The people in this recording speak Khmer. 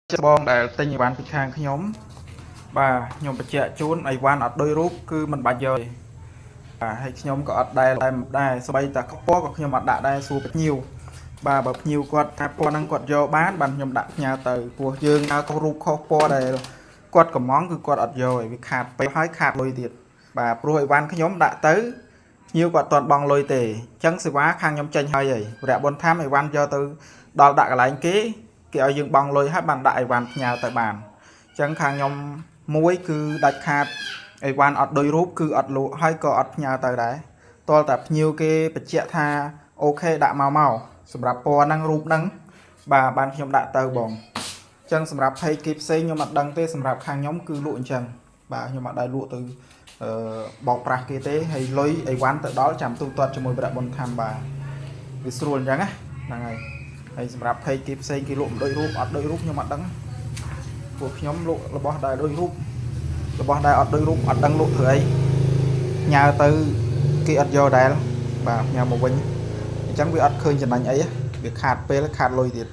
បងដែលទិញអីវ៉ាន់ពីខាងខ្ញុំបាទខ្ញុំបញ្ជាក់ជូនអីវ៉ាន់អត់ដូចរូបគឺមិនបាច់យកទេបាទហើយខ្ញុំក៏អត់ដែរស្បីតែខ្ពស់ក៏ខ្ញុំអត់ដាក់ដែរសួរភ្ញៀវបាទបើភ្ញៀវគាត់ថាពណ៌ហ្នឹងគាត់យកបានខ្ញុំដាក់ផ្ញើទៅព្រោះយើងហៅខុសរូបខុសពណ៌ដែលគាត់កំងគឺគាត់អត់យកឯងវាខាតពេលហើយខាតលុយទៀតបាទព្រោះអីវ៉ាន់ខ្ញុំដាក់ទៅភ្ញៀវគាត់អត់ទាន់បង់លុយទេអញ្ចឹងសេវាខាងខ្ញុំចេញហើយវរៈបុណ្យធម្មអីវ៉ាន់យកទៅដល់ដាក់កន្លែងគេឲ្យយើងបង់លុយហើយបានដាក់អីវ៉ាន់ផ្ញើទៅបានអញ្ចឹងខាងខ្ញុំមួយគឺដាច់ខាតអីវ៉ាន់អត់ដូចរូបគឺអត់លក់ហើយក៏អត់ផ្ញើទៅដែរតលតែភ្ញៀវគេបញ្ជាក់ថាអូខេដាក់មកសម្រាប់ពណ៌ហ្នឹងរូបហ្នឹងបាទបានខ្ញុំដាក់ទៅបងអញ្ចឹងសម្រាប់ page គេផ្សេងខ្ញុំអត់ដឹងទេសម្រាប់ខាងខ្ញុំគឺលក់អញ្ចឹងបាទខ្ញុំអត់ដែរលក់ទៅបោកប្រាស់គេទេហើយលុយអីវ៉ាន់ទៅដល់ចាំទូទាត់ជាមួយវរៈបុណ្យធម្មបាទវាស្រួលអញ្ចឹងណាហ្នឹងហើយសម្រាប់ page គេផ្សេងគេលក់មិនដូចរូបអត់ដូចរូបខ្ញុំអត់ដឹងពួកខ្ញុំលក់របស់ដែលដូចរូបរបស់ដែលអត់ដូចរូបអត់ដឹងលក់ធ្វើអីញ៉ាទៅគេអត់យកដែរបាទញ៉ាមកវិញអញ្ចឹងវាអត់ឃើញចំណេញអីវាខាតពេលខាតលុយទៀត